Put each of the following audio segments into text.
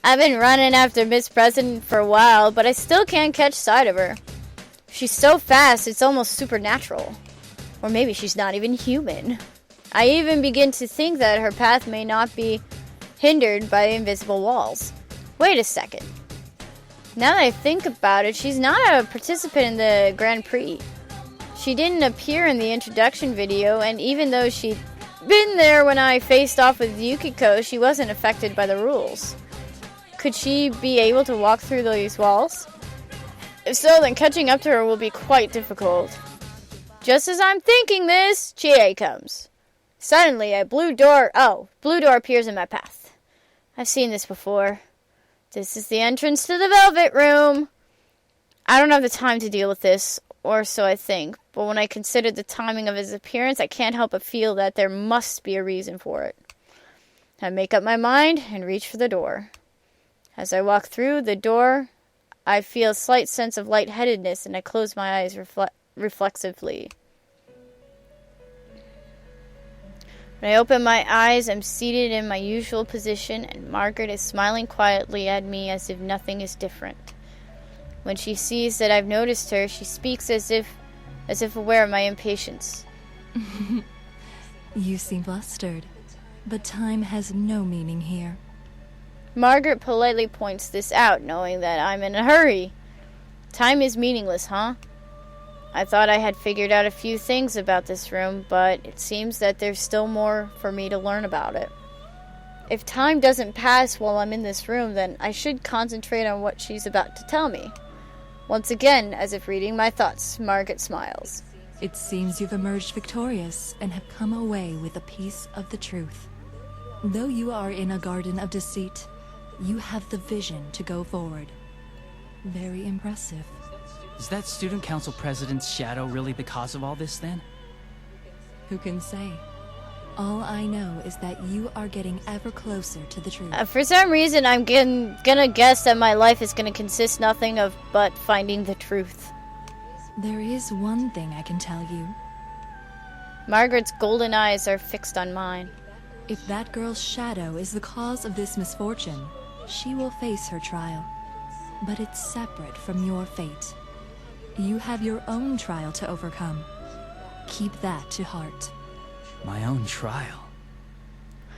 I've been running after Miss President for a while, but I still can't catch sight of her. She's so fast, it's almost supernatural. Or maybe she's not even human. I even begin to think that her path may not be hindered by invisible walls. Wait a second. Now that I think about it, she's not a participant in the Grand Prix. She didn't appear in the introduction video, and even though she'd been there when I faced off with Yukiko, she wasn't affected by the rules. Could she be able to walk through these walls? If so, then catching up to her will be quite difficult. Just as I'm thinking this, Chie comes. Suddenly, a blue door appears in my path. I've seen this before. This is the entrance to the Velvet Room. I don't have the time to deal with this, or so I think, but when I consider the timing of his appearance, I can't help but feel that there must be a reason for it. I make up my mind and reach for the door. As I walk through the door, I feel a slight sense of lightheadedness, and I close my eyes reflexively. When I open my eyes, I'm seated in my usual position, and Margaret is smiling quietly at me as if nothing is different. When she sees that I've noticed her, she speaks as if aware of my impatience. You seem flustered, but time has no meaning here. Margaret politely points this out, knowing that I'm in a hurry. Time is meaningless, huh? I thought I had figured out a few things about this room, but it seems that there's still more for me to learn about it. If time doesn't pass while I'm in this room, then I should concentrate on what she's about to tell me. Once again, as if reading my thoughts, Margaret smiles. It seems you've emerged victorious and have come away with a piece of the truth. Though you are in a garden of deceit, you have the vision to go forward. Very impressive. Is that student council president's shadow really the cause of all this, then? Who can say? All I know is that you are getting ever closer to the truth. For some reason, I'm gonna guess that my life is gonna consist nothing of but finding the truth. There is one thing I can tell you. Margaret's golden eyes are fixed on mine. If that girl's shadow is the cause of this misfortune, she will face her trial. But it's separate from your fate. You have your own trial to overcome. Keep that to heart. My own trial?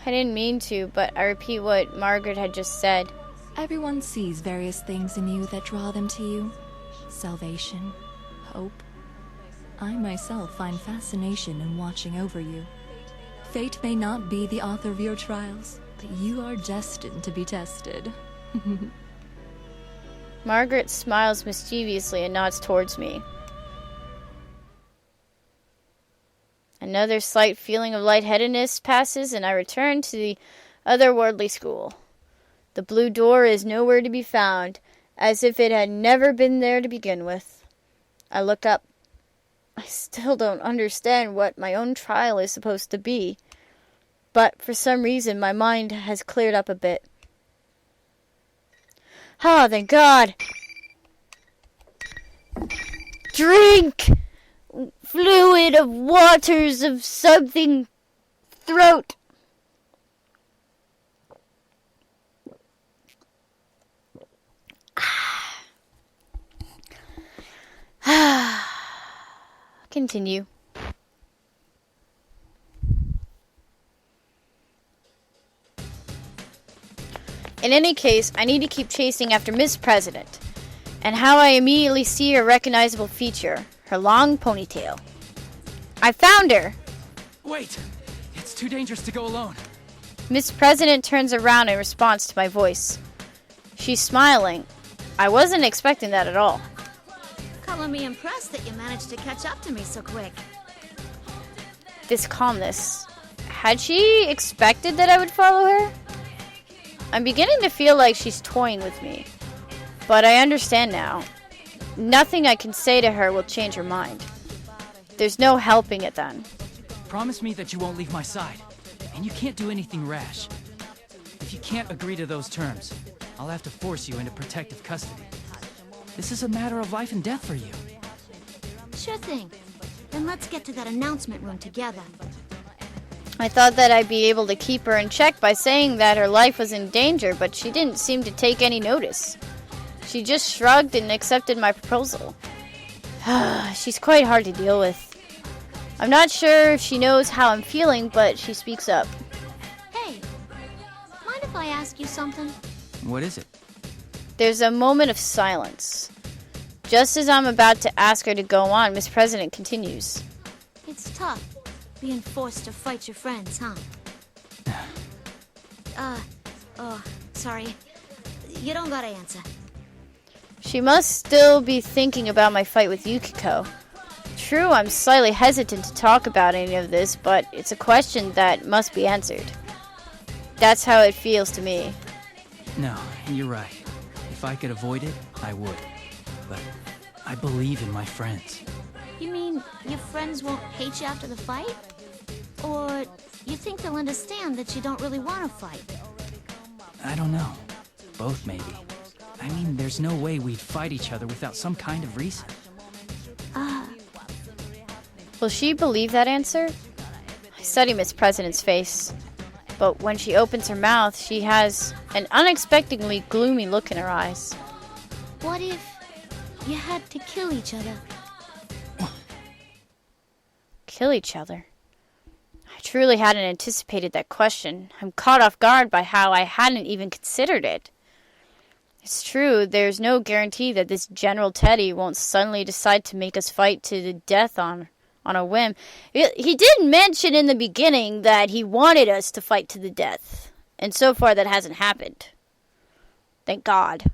I didn't mean to, but I repeat what Margaret had just said. Everyone sees various things in you that draw them to you. Salvation, hope. I myself find fascination in watching over you. Fate may not be the author of your trials, but you are destined to be tested. Margaret smiles mischievously and nods towards me. Another slight feeling of lightheadedness passes, and I return to the otherworldly school. The blue door is nowhere to be found, as if it had never been there to begin with. I look up. I still don't understand what my own trial is supposed to be, but for some reason my mind has cleared up a bit. Ah, thank God! Drink! Fluid of waters of something throat. Continue. In any case, I need to keep chasing after Miss President, and how I immediately see her recognizable feature, her long ponytail. I found her! Wait! It's too dangerous to go alone. Miss President turns around in response to my voice. She's smiling. I wasn't expecting that at all. Calling me impressed that you managed to catch up to me so quick. This calmness. Had she expected that I would follow her? I'm beginning to feel like she's toying with me. But I understand now. Nothing I can say to her will change her mind. There's no helping it then. Promise me that you won't leave my side. And you can't do anything rash. If you can't agree to those terms, I'll have to force you into protective custody. This is a matter of life and death for you. Sure thing. Then let's get to that announcement room together. I thought that I'd be able to keep her in check by saying that her life was in danger, but she didn't seem to take any notice. She just shrugged and accepted my proposal. She's quite hard to deal with. I'm not sure if she knows how I'm feeling, but she speaks up. Hey, mind if I ask you something? What is it? There's a moment of silence. Just as I'm about to ask her to go on, Miss President continues. It's tough, being forced to fight your friends, huh? Sorry. You don't gotta answer. She must still be thinking about my fight with Yukiko. True, I'm slightly hesitant to talk about any of this, but it's a question that must be answered. That's how it feels to me. No, you're right. If I could avoid it, I would. But I believe in my friends. You mean your friends won't hate you after the fight? Or you think they'll understand that you don't really want to fight? I don't know. Both, maybe. I mean, there's no way we'd fight each other without some kind of reason. Will she believe that answer? I study Miss President's face. But when she opens her mouth, she has an unexpectedly gloomy look in her eyes. What if you had to kill each other? Kill each other? I truly hadn't anticipated that question. I'm caught off guard by how I hadn't even considered it. It's true, there's no guarantee that this General Teddy won't suddenly decide to make us fight to the death on a whim. He did mention in the beginning that he wanted us to fight to the death. And so far that hasn't happened. Thank God.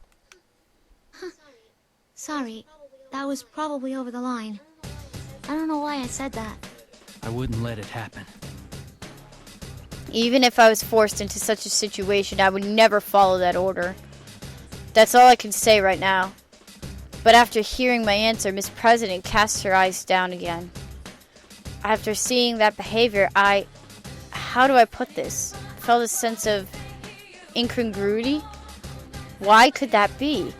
Sorry, that was probably over the line. I don't know why I said that. I wouldn't let it happen. Even if I was forced into such a situation, I would never follow that order. That's all I can say right now. But after hearing my answer, Miss President casts her eyes down again. After seeing that behavior, how do I put this? Felt a sense of incongruity. Why could that be?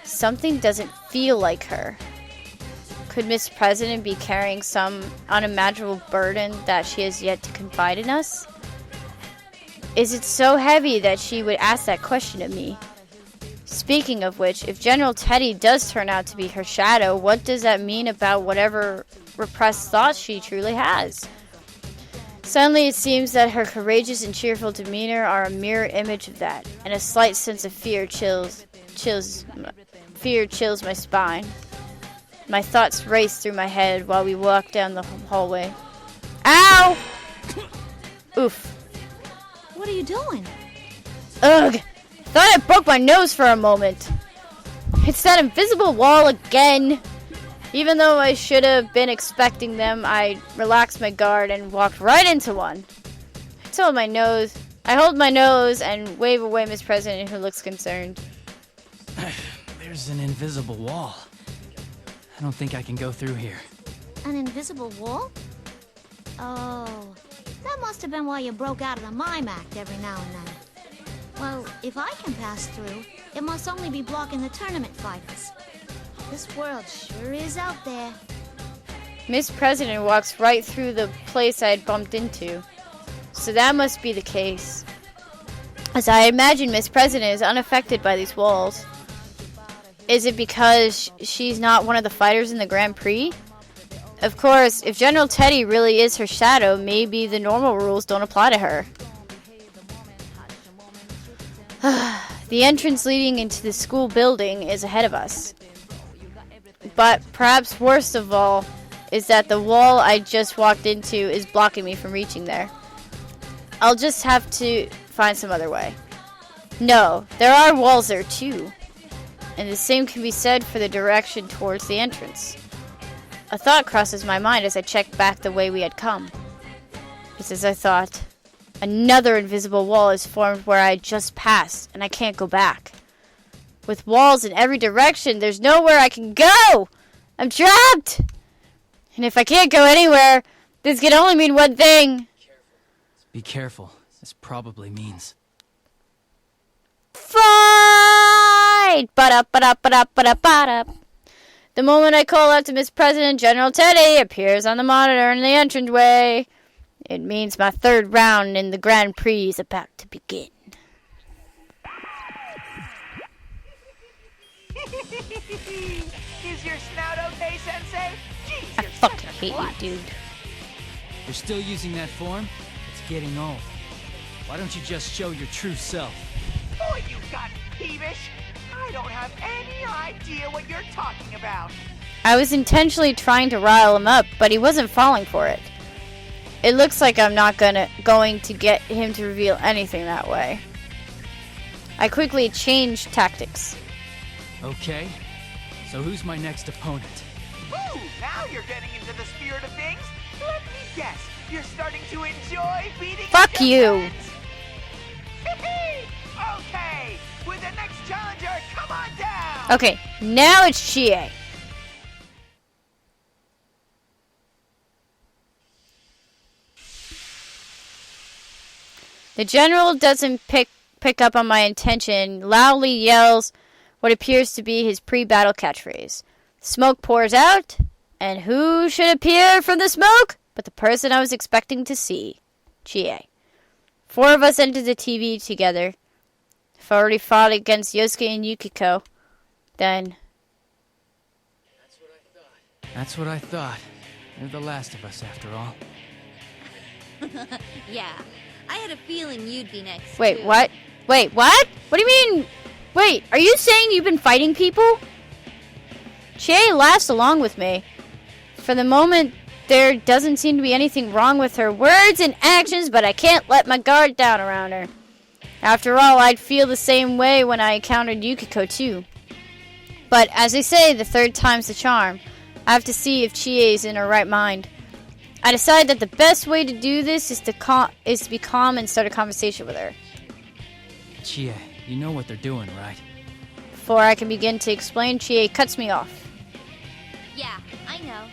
Something doesn't feel like her. Could Miss President be carrying some unimaginable burden that she has yet to confide in us? Is it so heavy that she would ask that question of me? Speaking of which, if General Teddy does turn out to be her shadow, what does that mean about whatever repressed thoughts she truly has? Suddenly it seems that her courageous and cheerful demeanor are a mirror image of that, and a slight sense of fear chills my spine. My thoughts race through my head while we walk down the hallway. Ow! Oof. What are you doing? Ugh! Thought I broke my nose for a moment. It's that invisible wall again. Even though I should have been expecting them, I relaxed my guard and walked right into one. I hold my nose and wave away Miss President, who looks concerned. There's an invisible wall. I don't think I can go through here. An invisible wall? Oh, that must have been why you broke out of the mime act every now and then. Well, if I can pass through, it must only be blocking the tournament fighters. This world sure is out there. Miss President walks right through the place I had bumped into. So that must be the case. As I imagine, Miss President is unaffected by these walls. Is it because she's not one of the fighters in the Grand Prix? Of course, if General Teddy really is her shadow, maybe the normal rules don't apply to her. The entrance leading into the school building is ahead of us. But perhaps worst of all is that the wall I just walked into is blocking me from reaching there. I'll just have to find some other way. No, there are walls there too. And the same can be said for the direction towards the entrance. A thought crosses my mind as I check back the way we had come. It's as I thought. Another invisible wall is formed where I just passed, and I can't go back. With walls in every direction, there's nowhere I can go! I'm trapped! And if I can't go anywhere, this can only mean one thing. Be careful. This probably means... Fight! Ba-da-ba-da-ba-da-ba-da-ba-da. The moment I call out to Miss President, General Teddy appears on the monitor in the entranceway. It means my third round in the Grand Prix is about to begin. Is your snout okay, Sensei? Jeez, I you're fucking such a hate klutz. you, dude. You're still using that form? It's getting old. Why don't you just show your true self? Boy, you got peevish. I don't have any idea what you're talking about. I was intentionally trying to rile him up, but he wasn't falling for it. It looks like I'm not going to get him to reveal anything that way. I quickly changed tactics. Okay, so who's my next opponent? Ooh, now you're getting into the spirit of things. Let me guess, you're starting to enjoy beating Fuck up your you. friends? Okay, with the next challenger, come on down. Okay, now it's Chie. The general doesn't pick up on my intention, loudly yells what appears to be his pre-battle catchphrase. Smoke pours out, and who should appear from the smoke but the person I was expecting to see, Chie. 4 of us entered the TV together. If I already fought against Yosuke and Yukiko, then... That's what I thought. You're the last of us, after all. Yeah, I had a feeling you'd be next. Wait, too. what? Wait, what? What do you mean? Wait, are you saying you've been fighting people? Chie laughs along with me. For the moment, there doesn't seem to be anything wrong with her words and actions, but I can't let my guard down around her. After all, I'd feel the same way when I encountered Yukiko too. But as they say, the third time's the charm. I have to see if Chie is in her right mind. I decide that the best way to do this is to be calm and start a conversation with her. Chie, you know what they're doing, right? Before I can begin to explain, Chie cuts me off. Yeah, I know.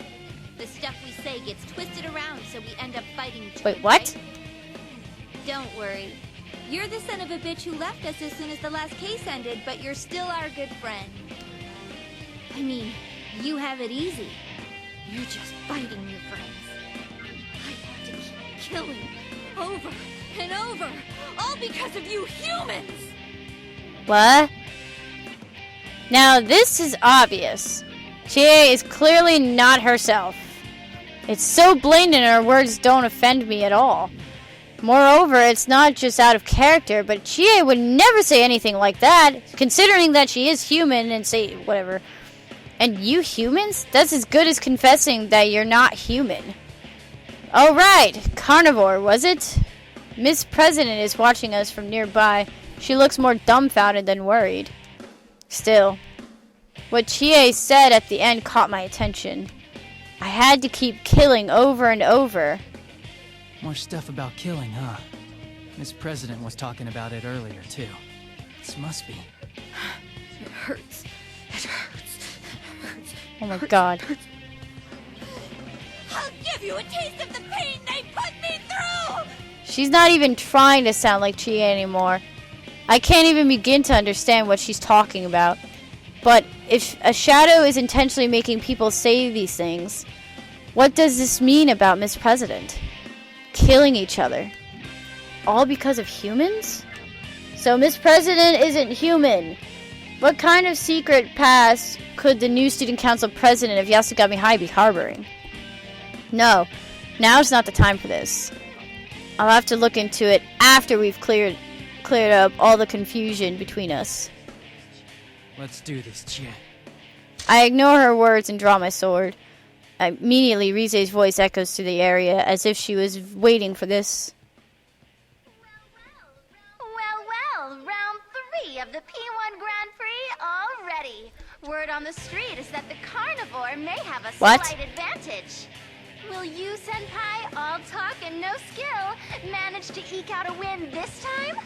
The stuff we say gets twisted around, so we end up fighting. Wait, what? Right? Don't worry. You're the son of a bitch who left us as soon as the last case ended, but you're still our good friend. I mean, you have it easy. You're just fighting your friends. I have to keep killing over and over, all because of you humans! What? Now, this is obvious. Chie is clearly not herself. It's so blatant her words don't offend me at all. Moreover, it's not just out of character, but Chie would never say anything like that, considering that she is human and say whatever. And you humans? That's as good as confessing that you're not human. Oh right, carnivore, was it? Miss President is watching us from nearby. She looks more dumbfounded than worried. Still, what Chie said at the end caught my attention. I had to keep killing over and over. More stuff about killing, huh? Miss President was talking about it earlier, too. This must be... It hurts. It hurts. It hurts. Oh my god. I'll give you a taste of the pain they put me through! She's not even trying to sound like Chie anymore. I can't even begin to understand what she's talking about. But if a shadow is intentionally making people say these things, what does this mean about Miss President? Killing each other. All because of humans? So Miss President isn't human. What kind of secret past could the new student council president of Yasugami High be harboring? No, now's not the time for this. I'll have to look into it after we've cleared up all the confusion between us. Let's do this, Chie. I ignore her words and draw my sword. Immediately, Rize's voice echoes through the area as if she was waiting for this. Well, round 3 of the P1 Grand Prix already. Word on the street is that the carnivore may have a What? slight advantage. Will you, Senpai, all talk and no skill, manage to eke out a win this time?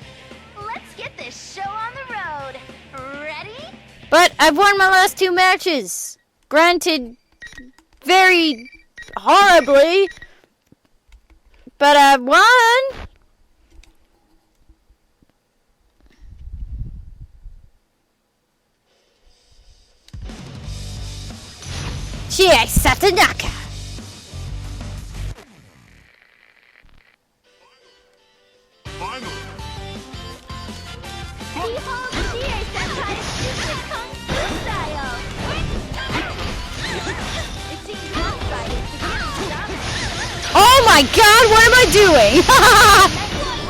Let's get this show on the road. Ready? But I've won my last 2 matches! Granted, very horribly, but I've won! Chie Satanaka! Behold Chie-senpai's secret kung fu style! It seems one side is beginning to dominate. Oh my god, what am I doing?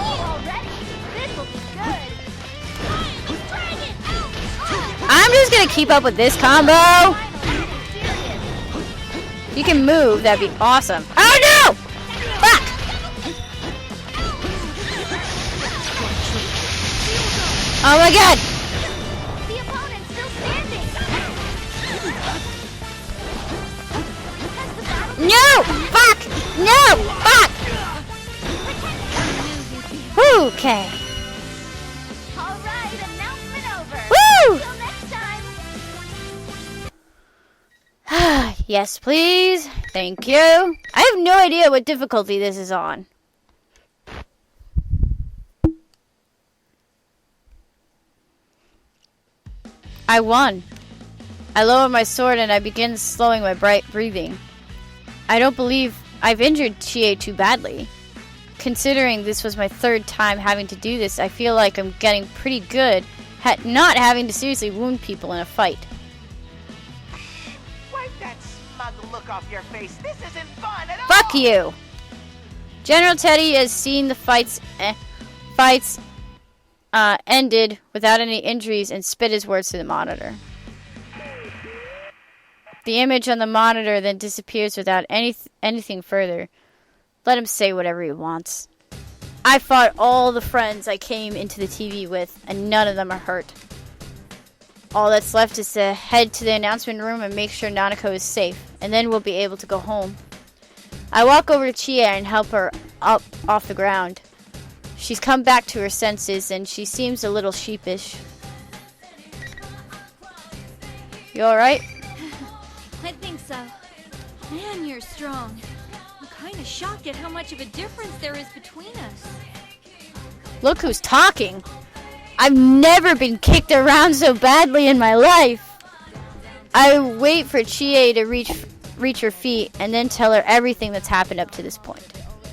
Already, this will be good. Dragon! I'm just gonna keep up with this combo. You can move, that'd be awesome. Oh no! Fuck! Oh my god! The opponent's still standing. No! Fuck! No! Fuck! Okay. All right, announcement over. Woo! Till next time. Yes, please. Thank you. I have no idea what difficulty this is on. I won. I lower my sword and I begin slowing my bright breathing. I don't believe I've injured Chie too badly. Considering this was my third time having to do this, I feel like I'm getting pretty good at not having to seriously wound people in a fight. Wipe that smug look off your face. This isn't fun at all. Fuck you! General Teddy has seen the fights ended without any injuries and spit his words to the monitor. The image on the monitor then disappears without anything further. Let him say whatever he wants. I fought all the friends I came into the TV with, and none of them are hurt. All that's left is to head to the announcement room and make sure Nanako is safe, and then we'll be able to go home. I walk over to Chie and help her up off the ground. She's come back to her senses, and she seems a little sheepish. You alright? I think so. Man, you're strong. I'm kind of shocked at how much of a difference there is between us. Look who's talking. I've never been kicked around so badly in my life. I wait for Chie to reach her feet and then tell her everything that's happened up to this point.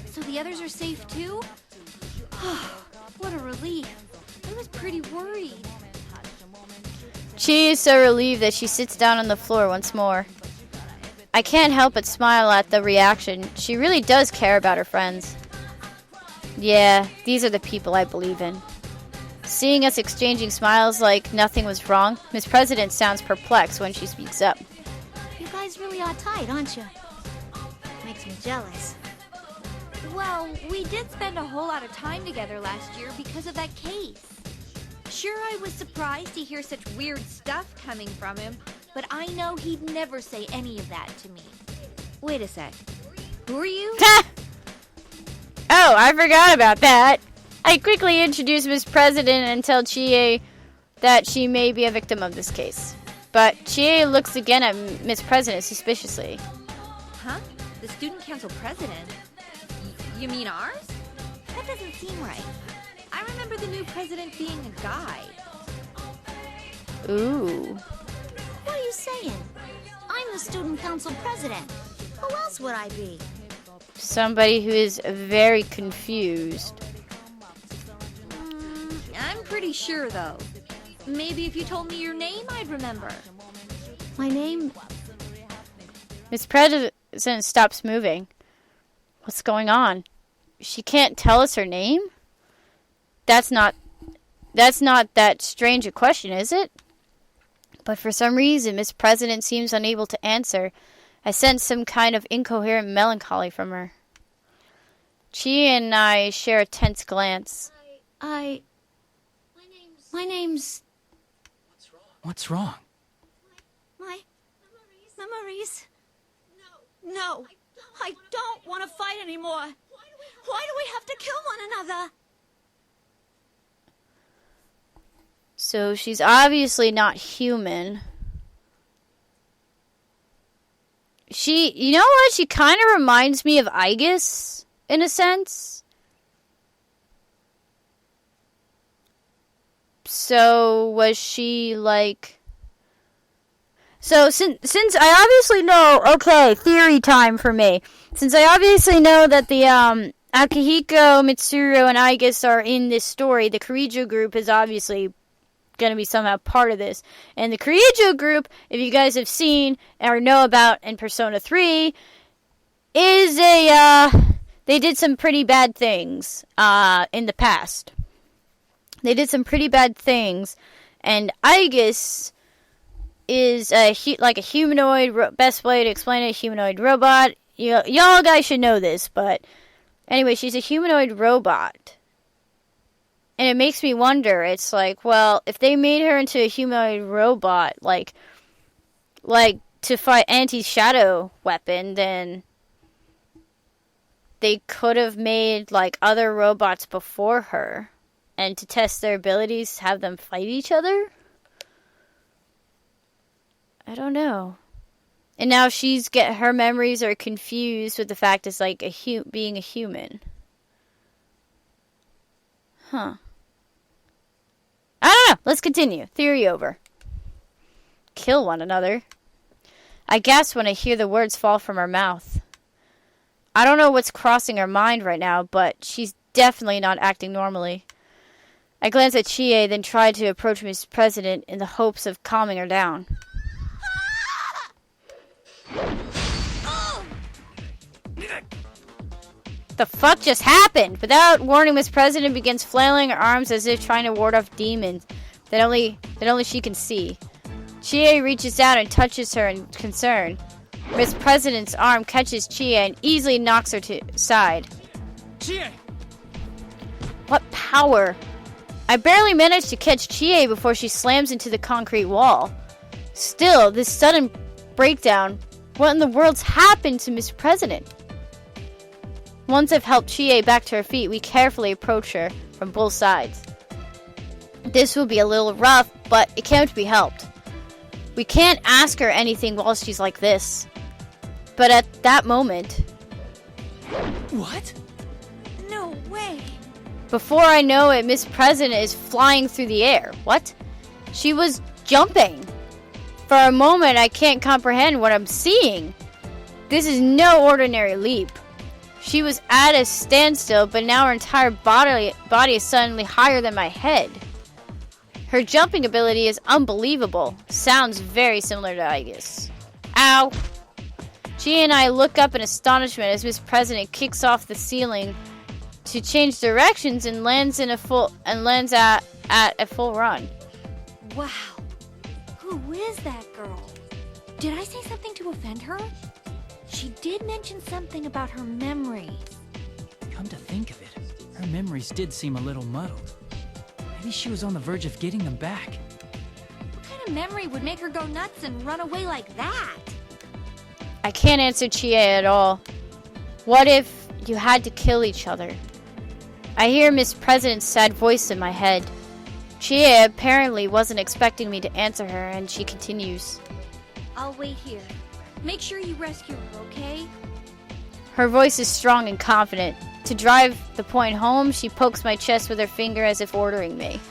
So the others are safe too? What a relief. I was pretty worried. Chie is so relieved that she sits down on the floor once more. I can't help but smile at the reaction. She really does care about her friends. Yeah, these are the people I believe in. Seeing us exchanging smiles like nothing was wrong, Miss President sounds perplexed when she speaks up. You guys really are tight, aren't you? Makes me jealous. Well, we did spend a whole lot of time together last year because of that case. Sure, I was surprised to hear such weird stuff coming from him, but I know he'd never say any of that to me. Wait a sec. Who are you? Oh, I forgot about that. I quickly introduce Miss President and tell Chie that she may be a victim of this case. But Chie looks again at Miss President suspiciously. Huh? The student council president? You mean ours? That doesn't seem right. I remember the new president being a guy. Ooh. What are you saying? I'm the student council president. Who else would I be? Somebody who is very confused. I'm pretty sure, though. Maybe if you told me your name, I'd remember. My name? Miss President stops moving. What's going on? She can't tell us her name? That's not that strange a question, is it? But for some reason, Miss President seems unable to answer. I sense some kind of incoherent melancholy from her. Chie and I share a tense glance. My name's... What's wrong? My memories. No, I don't want to fight anymore. Why do we have to kill one another? So she's obviously not human. You know what? She kind of reminds me of Aegis, in a sense. So was she like... So since I obviously know... Okay, theory time for me. Since I obviously know that the Akihiko, Mitsuru, and Aegis are in this story, the Kirijo group is obviously going to be somehow part of this. And the Keijo group, if you guys have seen or know about in Persona 3, is they did some pretty bad things in the past. They did some pretty bad things, and Aegis is like a humanoid, best way to explain it, humanoid robot. Y'all guys should know this, but anyway, she's a humanoid robot. And it makes me wonder, it's like, well, if they made her into a humanoid robot, like to fight anti-shadow weapon, then they could have made, like, other robots before her. And to test their abilities, have them fight each other? I don't know. And now her memories are confused with the fact it's like being a human. Huh. I don't know. Let's continue. Theory over. Kill one another. I gasp when I hear the words fall from her mouth. I don't know what's crossing her mind right now, but she's definitely not acting normally. I glance at Chie, then try to approach Miss President in the hopes of calming her down. The fuck just happened? Without warning, Miss President begins flailing her arms as if trying to ward off demons that only she can see. Chie reaches down and touches her in concern. Miss President's arm catches Chie and easily knocks her to side. Chie! What power! I barely managed to catch Chie before she slams into the concrete wall. Still, this sudden breakdown, what in the world's happened to Miss President? Once I've helped Chie back to her feet, we carefully approach her from both sides. This will be a little rough, but it can't be helped. We can't ask her anything while she's like this. But at that moment... What? No way. Before I know it, Miss President is flying through the air. What? She was jumping. For a moment, I can't comprehend what I'm seeing. This is no ordinary leap. She was at a standstill, but now her entire body is suddenly higher than my head. Her jumping ability is unbelievable. Sounds very similar to Aegis. Ow! She and I look up in astonishment as Miss President kicks off the ceiling to change directions and lands at a full run. Wow. Who is that girl? Did I say something to offend her? She did mention something about her memories. Come to think of it, her memories did seem a little muddled. Maybe she was on the verge of getting them back. What kind of memory would make her go nuts and run away like that? I can't answer Chie at all. What if you had to kill each other? I hear Miss President's sad voice in my head. Chie apparently wasn't expecting me to answer her, and she continues. I'll wait here. Make sure you rescue her, okay? Her voice is strong and confident. To drive the point home, she pokes my chest with her finger as if ordering me.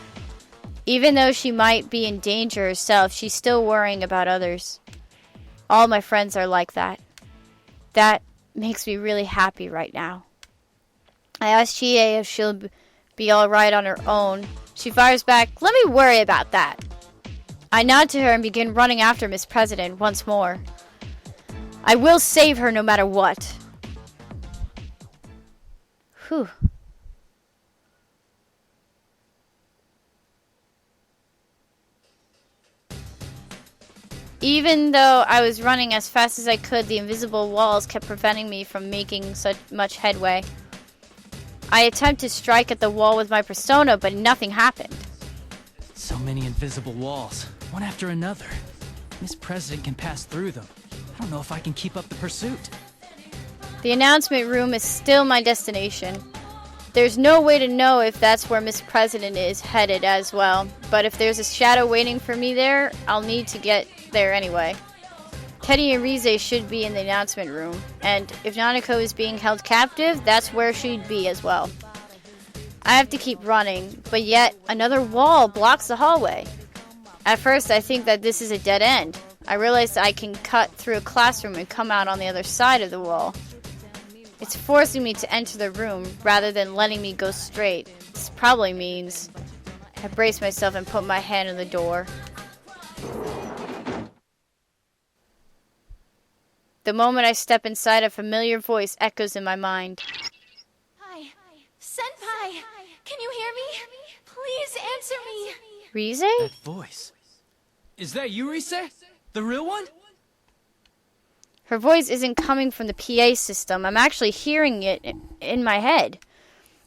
Even though she might be in danger herself, she's still worrying about others. All my friends are like that. That makes me really happy right now. I ask Chie if she'll be alright on her own. She fires back, "Let me worry about that." I nod to her and begin running after Miss President once more. I will save her no matter what. Whew. Even though I was running as fast as I could, the invisible walls kept preventing me from making such much headway. I attempt to strike at the wall with my persona, but nothing happened. So many invisible walls, one after another. Miss President can pass through them. I don't know if I can keep up the pursuit. The announcement room is still my destination. There's no way to know if that's where Miss President is headed as well, but if there's a shadow waiting for me there, I'll need to get there anyway. Teddy and Rize should be in the announcement room, and if Nanako is being held captive, that's where she'd be as well. I have to keep running, but yet another wall blocks the hallway. At first, I think that this is a dead end. I realize I can cut through a classroom and come out on the other side of the wall. It's forcing me to enter the room rather than letting me go straight. This probably means I brace myself and put my hand on the door. The moment I step inside, a familiar voice echoes in my mind. Hi. Senpai! Can you hear me? Please answer me! Rize? That voice. Is that you, Rise? The real one? Her voice isn't coming from the PA system. I'm actually hearing it in my head.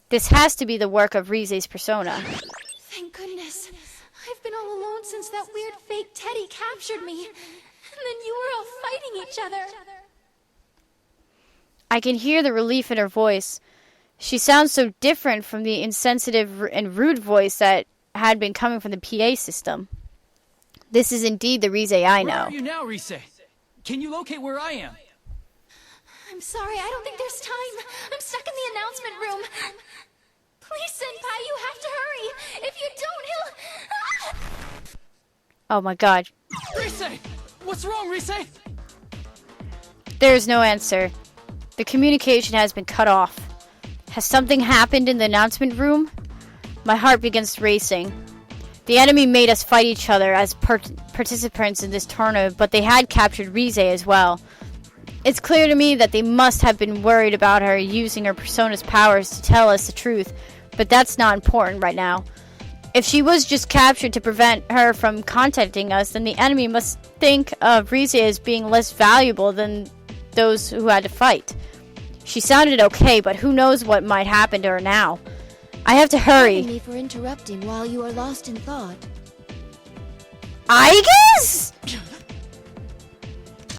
This has to be the work of Rize's persona. Thank goodness. I've been all alone since that weird fake Teddy captured me. And then you were all fighting each other. I can hear the relief in her voice. She sounds so different from the insensitive and rude voice that had been coming from the PA system. This is indeed the Rize I know. Where are you now, Rise? Can you locate where I am? I'm sorry, I don't think there's time. I'm stuck in the announcement room. Please, Senpai, you have to hurry. If you don't, he'll... Oh my god. Rise! What's wrong, Rise? There is no answer. The communication has been cut off. Has something happened in the announcement room? My heart begins racing. The enemy made us fight each other as participants in this tournament, but they had captured Rize as well. It's clear to me that they must have been worried about her using her persona's powers to tell us the truth, but that's not important right now. If she was just captured to prevent her from contacting us, then the enemy must think of Rize as being less valuable than those who had to fight. She sounded okay, but who knows what might happen to her now. I have to hurry. Pardon me for interrupting while you are lost in thought. I guess?